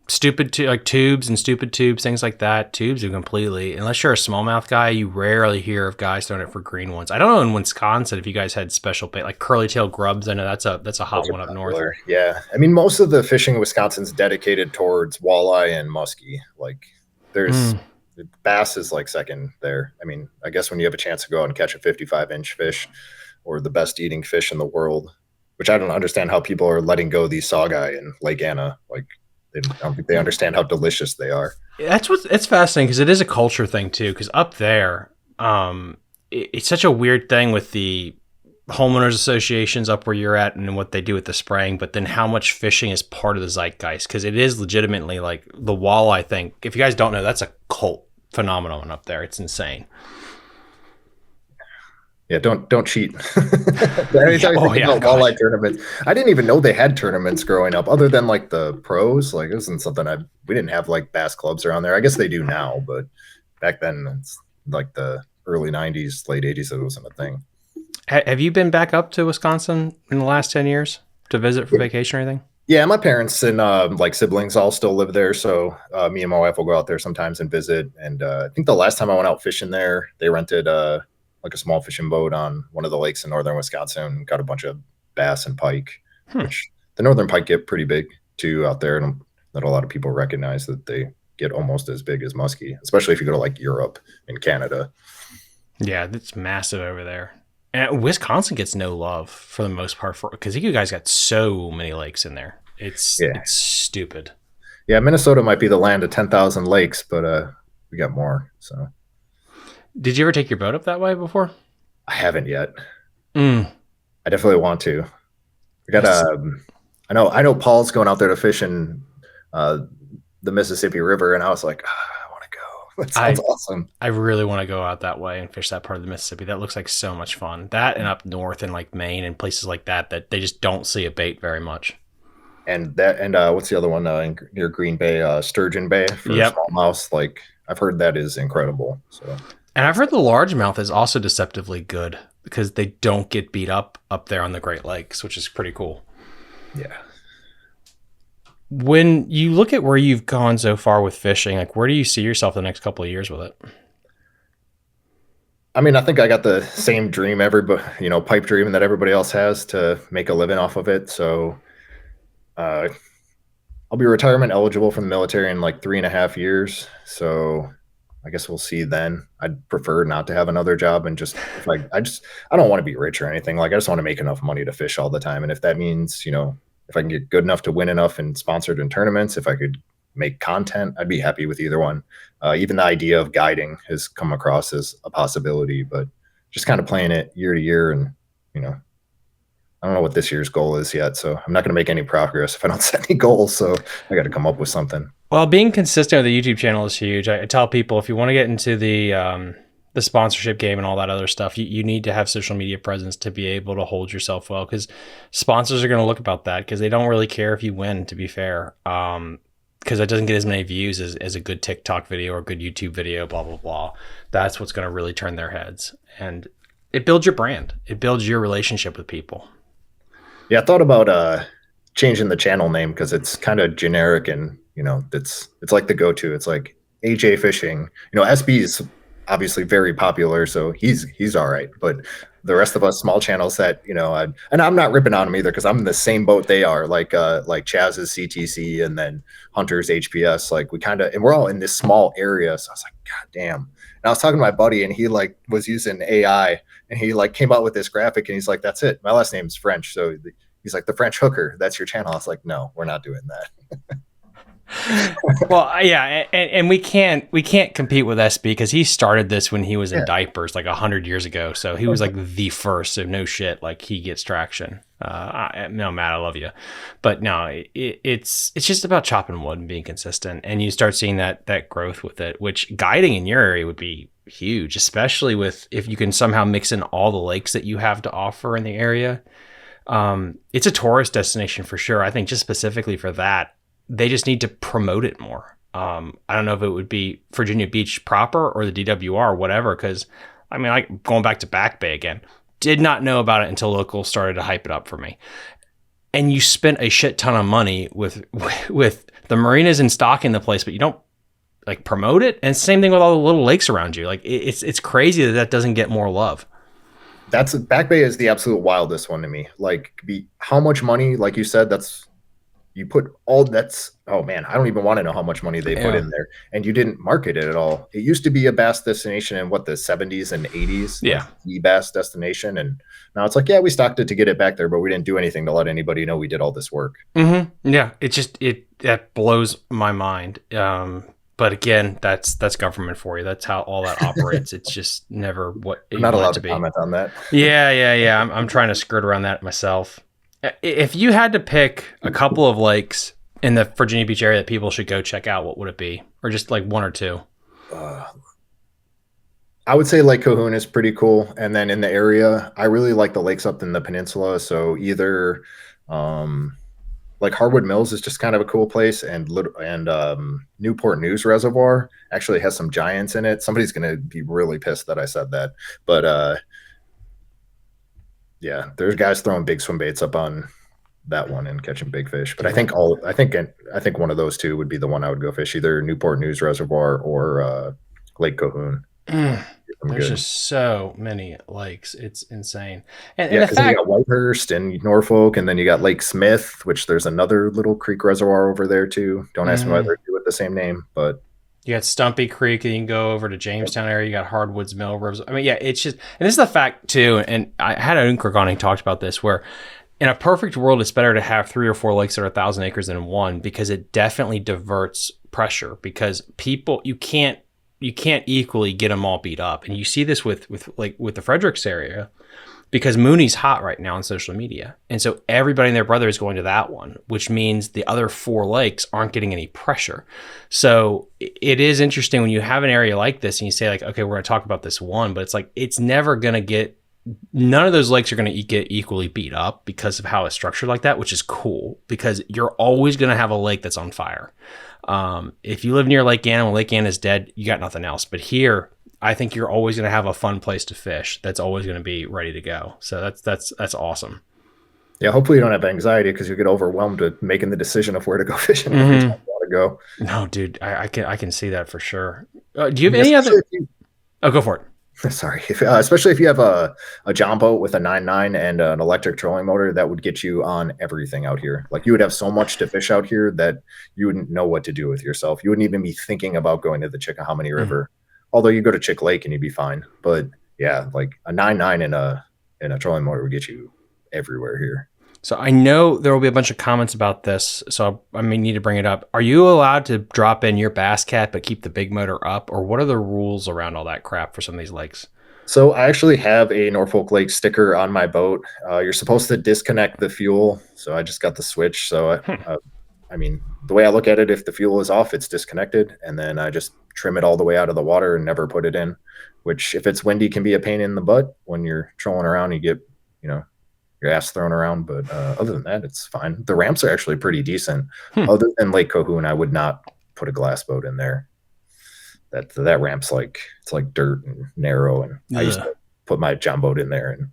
Stupid like tubes and stupid tubes, things like that. Tubes are completely, unless you're a smallmouth guy, you rarely hear of guys throwing it for green ones. I don't know in Wisconsin if you guys had special bait like curly tail grubs. I know that's a hot one up north. Yeah, I mean most of the fishing in Wisconsin's dedicated towards walleye and muskie. Like there's bass is like second there. I mean, I guess when you have a chance to go out and catch a 55-inch fish or the best eating fish in the world, which I don't understand how people are letting go these sawguy in Lake Anna. Like, I don't think they understand how delicious they are. It's fascinating because it is a culture thing too. Because up there, it's such a weird thing with the homeowners associations up where you're at and what they do with the spraying, but then how much fishing is part of the zeitgeist, because it is legitimately like the walleye thing. If you guys don't know, that's a cult phenomenon up there. It's insane. Yeah, don't cheat. Walleye tournaments. I didn't even know they had tournaments growing up, other than like the pros. Like it wasn't something we didn't have like bass clubs around there. I guess they do now, but back then it's like the early 90s, late 80s, it wasn't a thing. Have you been back up to Wisconsin in the last 10 years to visit for vacation or anything? Yeah, my parents and like siblings all still live there, so me and my wife will go out there sometimes and visit. And I think the last time I went out fishing there, they rented like a small fishing boat on one of the lakes in northern Wisconsin, got a bunch of bass and pike, which the northern pike get pretty big too out there. And not a lot of people recognize that they get almost as big as muskie, especially if you go to like Europe and Canada. Yeah, it's massive over there. And Wisconsin gets no love for the most part because you guys got so many lakes in there. It's stupid. Yeah, Minnesota might be the land of 10,000 lakes, but we got more. So, did you ever take your boat up that way before? I haven't yet. I definitely want to. We got I know Paul's going out there to fish in the Mississippi River, and I was like, I want to go. That sounds awesome. I really want to go out that way and fish that part of the Mississippi. That looks like so much fun. That and up north in like Maine and places like that they just don't see a bait very much. And what's the other one near Green Bay, Sturgeon Bay for smallmouth? Like I've heard that is incredible. So, and I've heard the largemouth is also deceptively good because they don't get beat up there on the Great Lakes, which is pretty cool. Yeah. When you look at where you've gone so far with fishing, like where do you see yourself the next couple of years with it? I mean, I think I got the same dream, pipe dream that everybody else has to make a living off of it. So I'll be retirement eligible from the military in like 3.5 years. So I guess we'll see then. I'd prefer not to have another job and just I don't want to be rich or anything. Like I just want to make enough money to fish all the time. And if that means, if I can get good enough to win enough and sponsored in tournaments, if I could make content, I'd be happy with either one. Even the idea of guiding has come across as a possibility, but just kind of playing it year to year. And, I don't know what this year's goal is yet. So I'm not going to make any progress if I don't set any goals. So I got to come up with something. Well, being consistent with the YouTube channel is huge. I tell people if you want to get into the sponsorship game and all that other stuff, you need to have social media presence to be able to hold yourself well, because sponsors are going to look about that because they don't really care if you win, to be fair, because it doesn't get as many views as a good TikTok video or a good YouTube video, blah, blah, blah. That's what's going to really turn their heads. And it builds your brand. It builds your relationship with people. Yeah, I thought about changing the channel name because it's kind of generic and, it's like the go-to. It's like AJ Fishing. SB is obviously very popular, so he's all right. But the rest of us small channels that, and I'm not ripping on them either because I'm in the same boat they are, like Chaz's CTC and then Hunter's HPS. Like and we're all in this small area. So I was like, God damn. And I was talking to my buddy and he was using AI and he came out with this graphic and he's like, that's it. My last name's French. So he's like, the French hooker, that's your channel. I was like, no, we're not doing that. Well, yeah, and we can't compete with SB because he started this when he was in diapers like 100 years ago. So he was like the first. So no shit, like he gets traction. No, Matt, I love you, but no, it's just about chopping wood and being consistent, and you start seeing that growth with it. Which guiding in your area would be huge, especially with if you can somehow mix in all the lakes that you have to offer in the area. It's a tourist destination for sure. I think just specifically for that, they just need to promote it more. I don't know if it would be Virginia Beach proper or the DWR or whatever, because I mean, like going back to Back Bay again, did not know about it until locals started to hype it up for me. And you spent a shit ton of money with the marinas and stock in the place, but you don't like promote it. And same thing with all the little lakes around you. Like it's crazy that doesn't get more love. That's Back Bay is the absolute wildest one to me. Like how much money, like you said, you put all that's, oh man, I don't even want to know how much money they put in there. And you didn't market it at all. It used to be a bass destination in the 70s and 80s. Yeah. Like the bass destination. And now it's like, yeah, we stocked it to get it back there, but we didn't do anything to let anybody know we did all this work. Mm-hmm. Yeah. That blows my mind. But again, that's government for you. That's how all that operates. It's just never what I'm not allowed to comment on that. Yeah. I'm trying to skirt around that myself. If you had to pick a couple of lakes in the Virginia Beach area that people should go check out, what would it be? Or just like one or two? I would say Lake Cahoon is pretty cool. And then in the area, I really like the lakes up in the peninsula. So either like Harwood Mills is just kind of a cool place, and Newport News Reservoir actually has some giants in it. Somebody's going to be really pissed that I said that. But yeah, there's guys throwing big swim baits up on that one and catching big fish. But I think one of those two would be the one I would go fish, either Newport News Reservoir or Lake Cahoon. There's just so many lakes. It's insane. And yeah, because you got Whitehurst and Norfolk, and then you got Lake Smith, which there's another little creek reservoir over there too. Don't ask me why they're with the same name, but you got Stumpy Creek, and you can go over to Jamestown area. You got Hardwoods Mill Rivers. I mean, yeah, it's just, and this is the fact too. And I had an Unkirk on, he talked about this, where in a perfect world, it's better to have 3 or 4 lakes that are 1,000 acres than one, because it definitely diverts pressure. Because people, you can't equally get them all beat up, and you see this with the Fredericks area, because Mooney's hot right now on social media, and so everybody and their brother is going to that one, which means the other 4 lakes aren't getting any pressure. So it is interesting when you have an area like this and you say like, okay, we're going to talk about this one, but it's like it's never going to get. None of those lakes are going to get equally beat up because of how it's structured like that, which is cool, because you're always going to have a lake that's on fire. If you live near Lake Anna, when Lake Anna is dead, you got nothing else. But here, I think you're always going to have a fun place to fish that's always going to be ready to go. So that's awesome. Yeah, hopefully you don't have anxiety because you get overwhelmed with making the decision of where to go fishing. Every time you want to go. No, dude, I can see that for sure. Do you have any other? Oh, go for it. Sorry, especially if you have a John boat with a 9.9 and an electric trolling motor, that would get you on everything out here. Like you would have so much to fish out here that you wouldn't know what to do with yourself. You wouldn't even be thinking about going to the Chickahominy River, although you go to Chick Lake and you'd be fine. But yeah, like a 9.9 and a trolling motor would get you everywhere here. So I know there will be a bunch of comments about this, so I may need to bring it up. Are you allowed to drop in your bass cat but keep the big motor up, or what are the rules around all that crap for some of these lakes? So I actually have a Norfolk Lake sticker on my boat. You're supposed to disconnect the fuel, so I just got the switch. So I mean, the way I look at it, if the fuel is off, it's disconnected, and then I just trim it all the way out of the water and never put it in, which if it's windy can be a pain in the butt when you're trolling around. You get, your ass thrown around, but other than that, it's fine. The ramps are actually pretty decent. Other than Lake Cahoon, I would not put a glass boat in there. That ramp's it's like dirt and narrow, and I used to put my John boat in there, and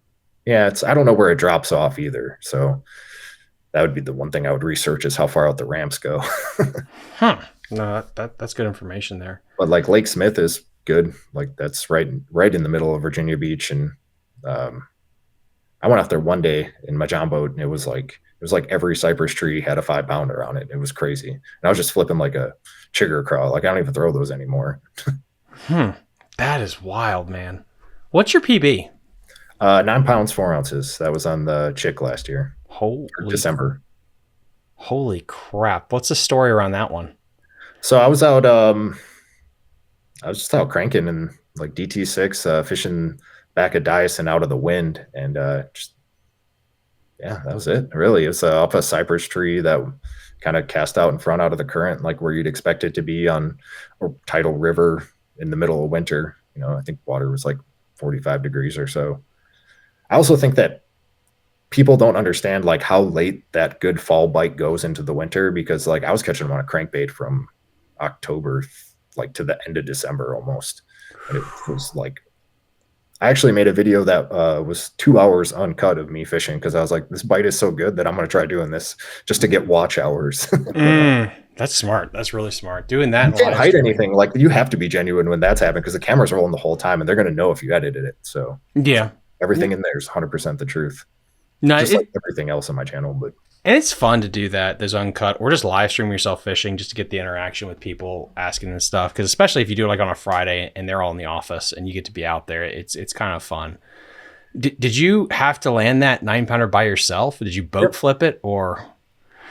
yeah, I don't know where it drops off either. So that would be the one thing I would research, is how far out the ramps go. No, that's good information there. But like Lake Smith is good. Like that's right in the middle of Virginia Beach, and I went out there one day in my John boat, and it was like every cypress tree had a 5-pounder on it. It was crazy. And I was just flipping like a chigger craw. Like I don't even throw those anymore. That is wild, man. What's your PB? 9 pounds, 4 ounces. That was on the Chick last year. December. Holy crap. What's the story around that one? So I was just out cranking and like DT6, fishing back of Dice and out of the wind, and just yeah, that was it. Really, it's up a cypress tree that kind of cast out in front out of the current, like where you'd expect it to be on a tidal river in the middle of winter. I think water was like 45 degrees or so. I also think that people don't understand like how late that good fall bite goes into the winter, because like I was catching them on a crankbait from October like to the end of December almost. And it was like I actually made a video that was 2 hours uncut of me fishing, because I was like, this bite is so good that I'm going to try doing this just to get watch hours. That's smart. That's really smart. Doing that. You can't hide anything. Like, you have to be genuine when that's happening, because the camera's rolling the whole time and they're going to know if you edited it. So yeah, everything in there is 100% the truth. No, just like everything else on my channel. But and it's fun to do that, those uncut, or just live stream yourself fishing just to get the interaction with people asking and stuff. Because especially if you do it like on a Friday and they're all in the office and you get to be out there, it's kind of fun. Did you have to land that 9-pounder by yourself? Did you boat flip it or?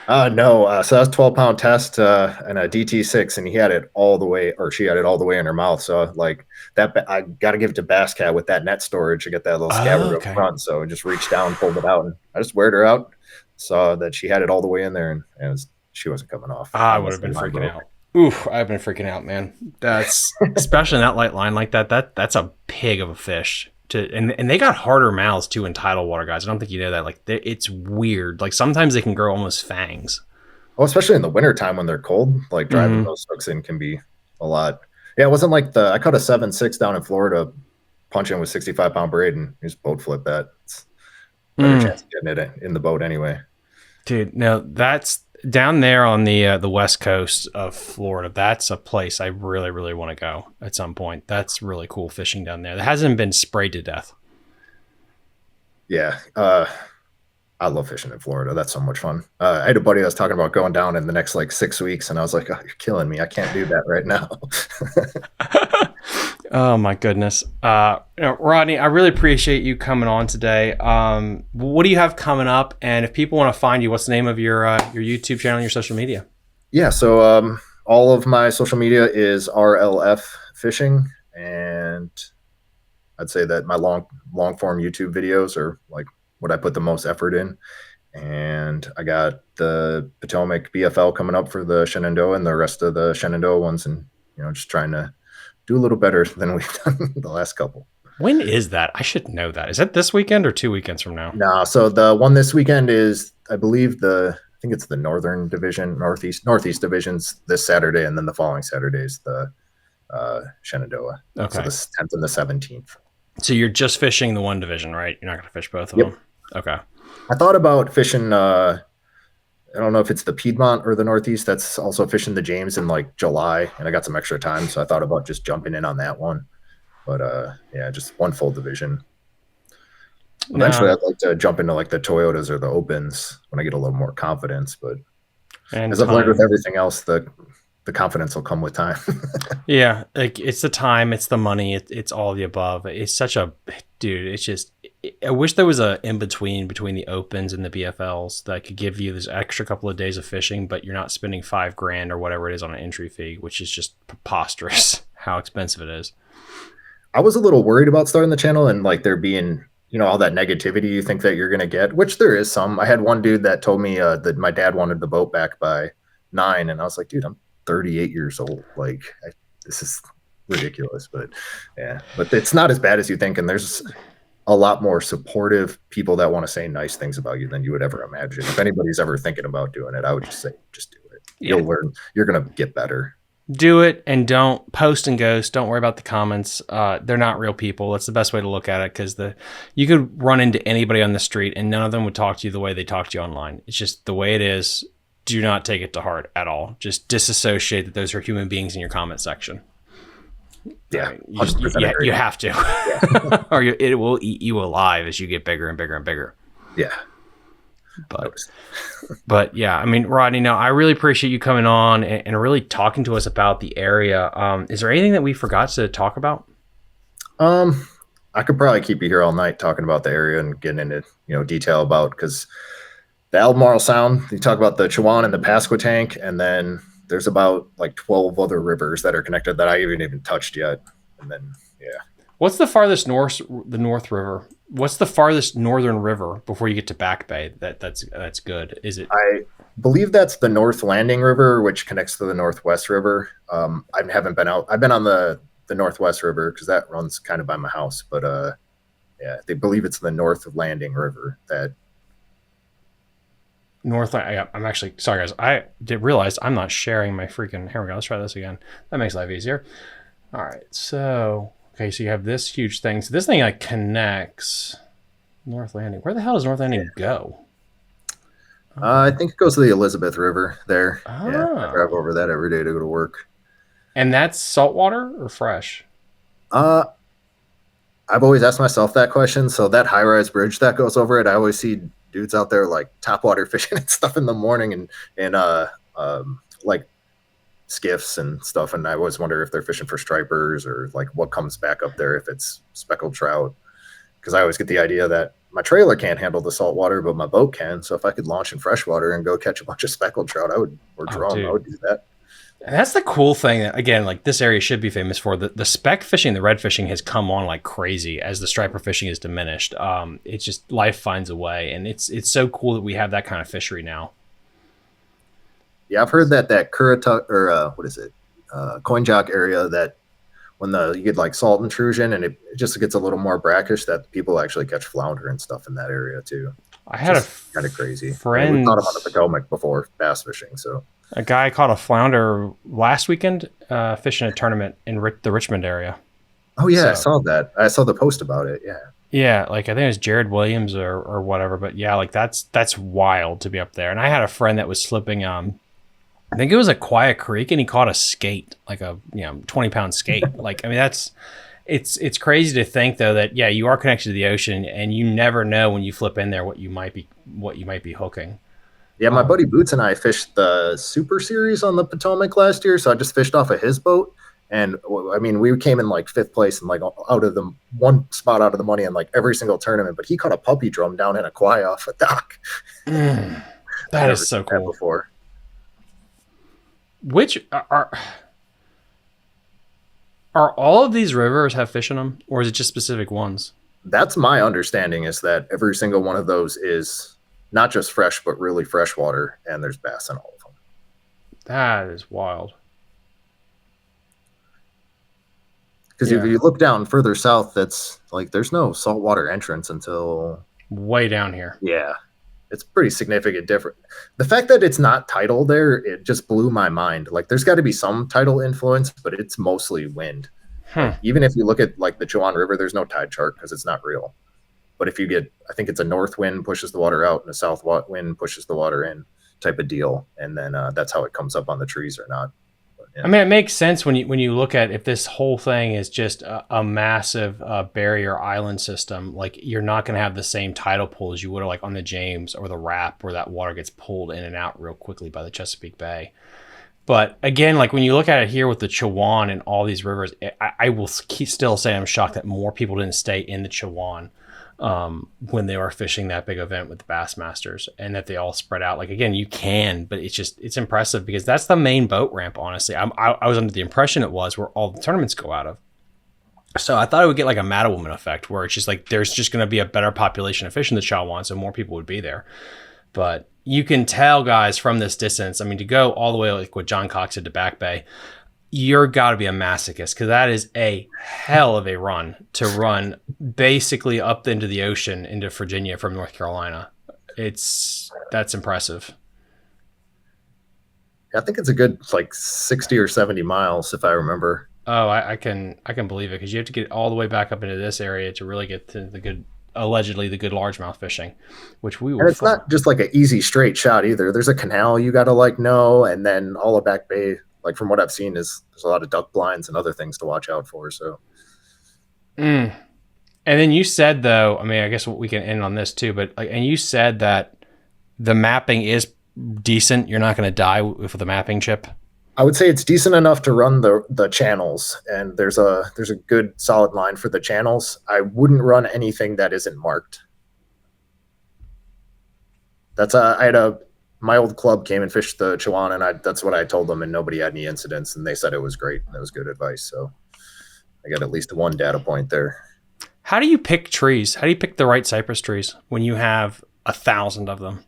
No. So that was 12-pound test and a DT6, and he had it all the way, or she had it all the way in her mouth. So like that, I got to give it to Bass Cat with that net storage to get that little scabbard up front. So I just reached down, pulled it out, and I just weared her out. Saw that she had it all the way in there, and she wasn't coming off. I would have been freaking out. Oof, I've been freaking out, man. That's especially in that light line like that. That's a pig of a fish. And they got harder mouths too in tidal water, guys. I don't think you know that. Like, it's weird. Like sometimes they can grow almost fangs. Oh, especially in the wintertime when they're cold. Like driving those hooks in can be a lot. Yeah, it wasn't like I caught a 7.6 down in Florida, punching with 65-pound braid, and just boat flip that. It's better chance of getting it in the boat anyway. Dude, no, that's down there on the west coast of Florida. That's a place I really, really want to go at some point. That's really cool fishing down there. That hasn't been sprayed to death. Yeah, I love fishing in Florida. That's so much fun. I had a buddy that was talking about going down in the next like 6 weeks, and I was like, oh, you're killing me. I can't do that right now. Oh my goodness. Rodney, I really appreciate you coming on today. What do you have coming up? And if people want to find you, what's the name of your YouTube channel and your social media? Yeah. So, all of my social media is RLF Fishing. And I'd say that my long form YouTube videos are like what I put the most effort in. And I got the Potomac BFL coming up for the Shenandoah and the rest of the Shenandoah ones. And, just trying to do a little better than we've done the last couple. When is that? I should know that. Is that this weekend or 2 weekends from now? No. So the one this weekend is, I believe I think it's the Northern Division, Northeast Divisions this Saturday. And then the following Saturday is the Shenandoah. Okay. So the 10th and the 17th. So you're just fishing the one division, right? You're not going to fish both of them? Okay. I thought about fishing, I don't know if it's the Piedmont or the Northeast. That's also fishing the James in like July, and I got some extra time, so I thought about just jumping in on that one. But yeah, just one full division. Eventually, I'd like to jump into like the Toyotas or the Opens when I get a little more confidence. But as I've learned with everything else, the confidence will come with time. Yeah, like it's the time, it's the money, it's all the above. It's such a dude. It's just, I wish there was a in between the Opens and the BFLs that could give you this extra couple of days of fishing, but you're not spending $5,000 or whatever it is on an entry fee, which is just preposterous how expensive it is. I was a little worried about starting the channel and like there being, all that negativity you think that you're going to get, which there is some. I had one dude that told me that my dad wanted the boat back by 9, and I was like, dude, I'm 38 years old. Like, this is ridiculous. But yeah, but it's not as bad as you think. And there's a lot more supportive people that want to say nice things about you than you would ever imagine. If anybody's ever thinking about doing it, I would just say, just do it. Yeah. You'll learn. You're going to get better. Do it, and don't post and ghost. Don't worry about the comments. They're not real people. That's the best way to look at it, because you could run into anybody on the street and none of them would talk to you the way they talk to you online. It's just the way it is. Do not take it to heart at all. Just disassociate that those are human beings in your comment section. Yeah, you have to, yeah. Or it will eat you alive as you get bigger and bigger and bigger. Yeah. But yeah, I mean, Rodney, no, I really appreciate you coming on and really talking to us about the area. Is there anything that we forgot to talk about? I could probably keep you here all night talking about the area and getting into, detail about, because the Albemarle Sound, you talk about the Chowan and the Pasquotank, and then there's about like 12 other rivers that are connected that I haven't even touched yet. And then, yeah. What's the farthest north? The North River. What's the farthest northern river before you get to Back Bay? That's good. Is it? I believe that's the North Landing River, which connects to the Northwest River. I haven't been out. I've been on the Northwest River because that runs kind of by my house. But yeah, they believe it's the North Landing River that. I'm actually sorry, guys. I did realize I'm not sharing my freaking. Here we go. Let's try this again. That makes life easier. All right. So okay, so you have this huge thing. So this thing like connects North Landing. Where the hell does North Landing go? I think it goes to the Elizabeth River there. Oh. Yeah, I drive over that every day to go to work. And that's saltwater or fresh? I've always asked myself that question. So that high-rise bridge that goes over it, I always see dudes out there like topwater fishing and stuff in the morning and like skiffs and stuff. And I always wonder if they're fishing for stripers or like what comes back up there if it's speckled trout. Because I always get the idea that my trailer can't handle the salt water, but my boat can. So if I could launch in freshwater and go catch a bunch of speckled trout, I would do that. And that's the cool thing. Again, like this area should be famous for the speck fishing. The red fishing has come on like crazy as the striper fishing is diminished. It's just life finds a way, and it's so cool that we have that kind of fishery now. Yeah, I've heard that Currituck or what is it, Coin Jock area that when you get like salt intrusion and it just gets a little more brackish, that people actually catch flounder and stuff in that area too. I had kind of crazy. Friend, we caught them on the Potomac before bass fishing, so. A guy caught a flounder last weekend fishing a tournament in the Richmond area. Oh, yeah, I saw that. I saw the post about it, yeah. Yeah, like I think it was Jared Williams or whatever. But yeah, like that's wild to be up there. And I had a friend that was slipping, I think it was a Quiet Creek, and he caught a skate, like a 20-pound skate. Like, I mean, it's crazy to think though that yeah, you are connected to the ocean, and you never know when you flip in there what you might be hooking. Yeah, my buddy Boots and I fished the Super Series on the Potomac last year, so I just fished off of his boat. And I mean, we came in like 5th place and like out of the one spot out of the money in like every single tournament. But he caught a puppy drum down in a quay off a dock. That is so cool. Before. Which are all of these rivers have fish in them, or is it just specific ones? That's my understanding, is that every single one of those is not just fresh, but really freshwater, and there's bass in all of them. That is wild. Because if you look down further south, that's like there's no saltwater entrance until way down here. Yeah, it's pretty significant different. The fact that it's not tidal there, it just blew my mind. Like there's got to be some tidal influence, but it's mostly wind. Like, even if you look at like the Chowan River, there's no tide chart because it's not real. But if you get, I think it's a north wind pushes the water out and a south wind pushes the water in type of deal. And then that's how it comes up on the trees or not. But, yeah. I mean, it makes sense when you look at if this whole thing is just a massive barrier island system, like you're not going to have the same tidal pull as you would like on the James or the Rap, where that water gets pulled in and out real quickly by the Chesapeake Bay. But again, like when you look at it here with the Chowan and all these rivers, I will still say I'm shocked that more people didn't stay in the Chowan when they were fishing that big event with the Bassmasters, and that they all spread out. Like, again, you can, but it's impressive because that's the main boat ramp, honestly. I was under the impression it was where all the tournaments go out of. So I thought it would get like a Mattawoman effect where it's just like there's just going to be a better population of fish in the Chowan, so more people would be there. But you can tell, guys, from this distance, I mean, to go all the way like what John Cox did to Back Bay, you're got to be a masochist, because that is a hell of a run to run basically up into the ocean into Virginia from North Carolina. That's impressive. I think it's a good like 60 or 70 miles if I remember. Oh, I can believe it, because you have to get all the way back up into this area to really get to allegedly the good largemouth fishing, which we will. And it's not just like an easy straight shot either. There's a canal you got to like know, and then all of Back Bay, like from what I've seen, there's a lot of duck blinds and other things to watch out for. So, and then you said, though, I mean, I guess we can end on this too, but like, and you said that the mapping is decent. You're not going to die with the mapping chip. I would say it's decent enough to run the channels, and there's a good solid line for the channels. I wouldn't run anything that isn't marked. I had a my old club came and fished the Chowan, and that's what I told them, and nobody had any incidents, and they said it was great, and it was good advice. So I got at least one data point there. How do you pick trees? How do you pick the right cypress trees when you have 1,000 of them?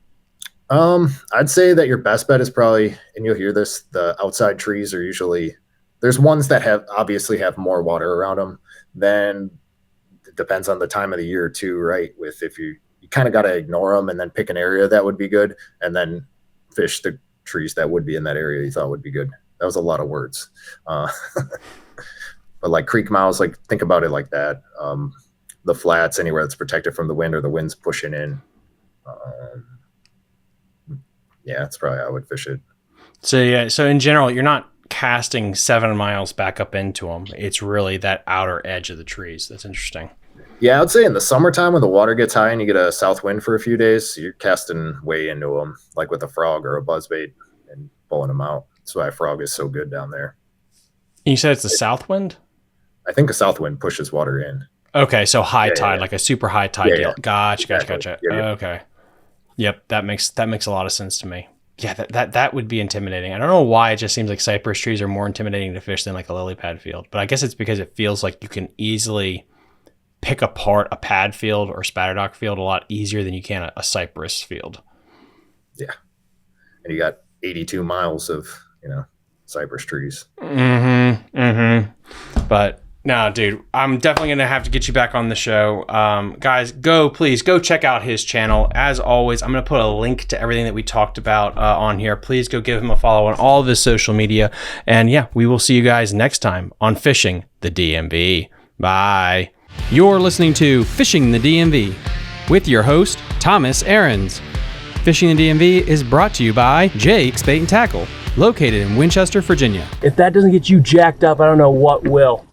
I'd say that your best bet is probably, and you'll hear this, the outside trees are usually, there's ones that obviously have more water around them. Then it depends on the time of the year too, right? With if you kind of got to ignore them and then pick an area that would be good, and then fish the trees that would be in that area you thought would be good. That was a lot of words. But like creek mouths, like think about it like that. The flats, anywhere that's protected from the wind or the wind's pushing in. Yeah, that's probably how I would fish it. So in general, you're not casting 7 miles back up into them. It's really that outer edge of the trees. That's interesting. Yeah, I'd say in the summertime when the water gets high and you get a south wind for a few days, you're casting way into them, like with a frog or a buzzbait, and pulling them out. That's why a frog is so good down there. You said it's the south wind? I think a south wind pushes water in. Okay, so high tide, like a super high tide deal. Gotcha. Yeah. Okay. Yep, that makes a lot of sense to me. Yeah, that would be intimidating. I don't know why it just seems like cypress trees are more intimidating to fish than like a lily pad field, but I guess it's because it feels like you can easily pick apart a pad field or spatterdock field a lot easier than you can a cypress field. Yeah, and you got 82 miles of cypress trees. But no, dude, I'm definitely going to have to get you back on the show. Guys, please go check out his channel. As always, I'm going to put a link to everything that we talked about on here. Please go give him a follow on all of his social media. And yeah, we will see you guys next time on Fishing the DMV. Bye. You're listening to Fishing the DMV with your host, Thomas Ahrens. Fishing the DMV is brought to you by Jake's Bait and Tackle, located in Winchester, Virginia. If that doesn't get you jacked up, I don't know what will.